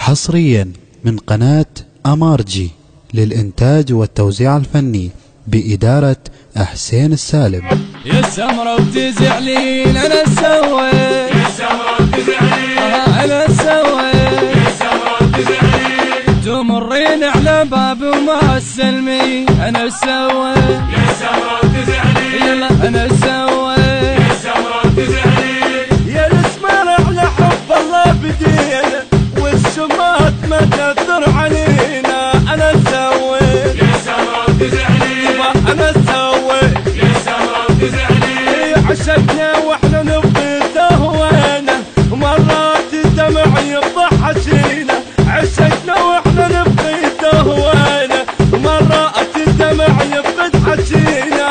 حصريا من قناة أمارجي للإنتاج والتوزيع الفني بإدارة حسين السالم. يا سمرة وتزعلين أنا سويت، يا سمرة وتزعلين أنا سويت، يا سمرة وتزعلين تمرين على باب وما تسلمي أنا سويت، يا سمرة وتزعلين يلا أنا سويت، يا سمرة وتزعلين يا الاسمر على حب الله بدينا والشمات ما تأثر علينا. أنا سويت يا سمرة وتزعلين أنا سويت يا سمرة وتزعلين عشقنا واحنا نبغي تهوانا ومرات الدمع يضحشينا. عشقنا واحنا نبغي تهوانا ومرات الدمع يضحشينا.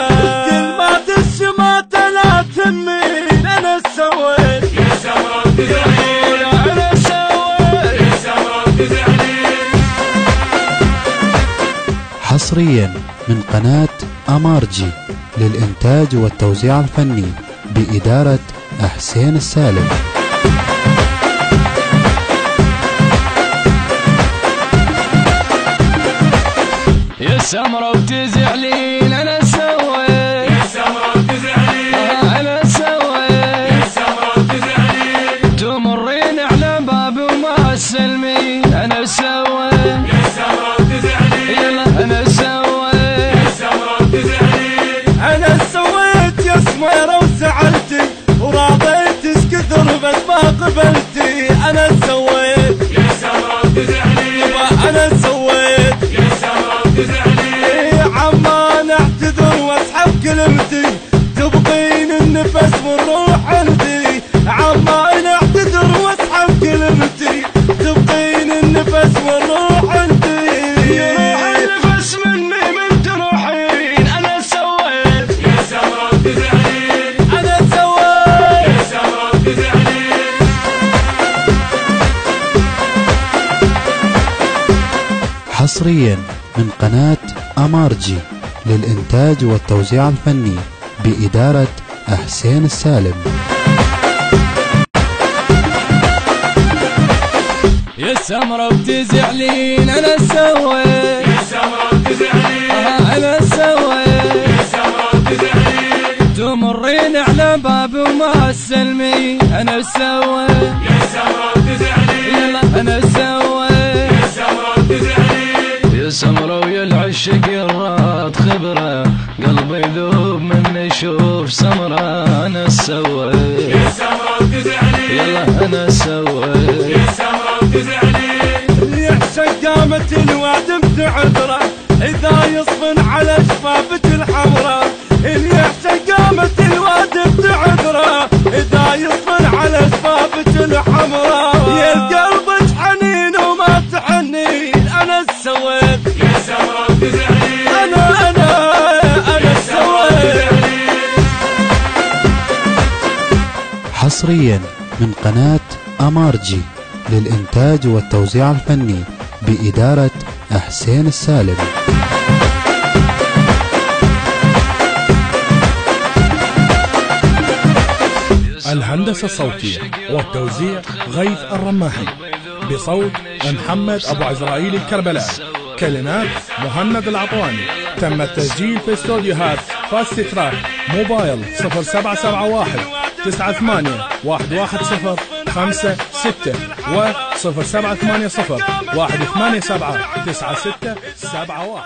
كلمات الشمات لا تهمين. أنا سويت يا سمرة وتزعلين أنا سويت يا سمرة وتزعلين. حصريا من قناة أمارجي للإنتاج والتوزيع الفني بإدارة حسين السالم. يا سمرة وتزعلين أنا سويت، يا سمرة وتزعلين أنا سويت، يا سمرة وتزعلين تمرين على باب وما تسلمي أنا سويت، يا سمرة وتزعلين يلا أنا سويت، يا سمرة وتزعلين أنا سويت يا سميرة وزعلتي وراضيتش كثر بس ما قبلتي. أنا سويت يا سمرة وتزعلين أنا سويت يا سمرة وتزعلين يا عمان اعتذر واسحب كلمتي. تبقين النفس والروح عندي. عمان اعتذر واسحب كلمتي. تبقين النفس والروح عندي. يروح النفس مني من تروحين. أنا سويت يا سمرة وتزعلين أنا سويت يا سمرة وتزعلين. حصريا من قناة أمارجي للإنتاج والتوزيع الفني بإدارة حسين السالم. يا سمرة وتزعلين أنا سويت، يا سمرة وتزعلين أنا سويت، يا سمرة وتزعلين تمرين على باب وما تسلمي أنا سويت، يا سمرة وتزعلين يلا أنا سويت، يا سمرة وتزعلين يا سمرة ويا العشق يرات خبرة قلبي يذوب من يشوف سمرة أنا سويت، يا سمرة وتزعلين يلا أنا سويت، يا سمرة وتزعلين اللي يعشق قامت الواد بتعذره إذا يصفن على شفافك الحمراء. اللي يعشق قامت الواد بتعذره إذا يصفن على شفافك الحمراء. يا القلب حنين وما تحنين. أنا سويت يا سمرة وتزعلين أنا سويت. حصريا من قناة أمارجي للإنتاج والتوزيع الفني بإدارة حسين السالم. الهندسة الصوتية والتوزيع غيث الرماحي، بصوت محمد أبو عزرائيل الكربلاء، كلمات مهند العطواني. تم التسجيل في استوديوهات فاست تراك موبايل 0771 98 110 56 و 0780 187 9671.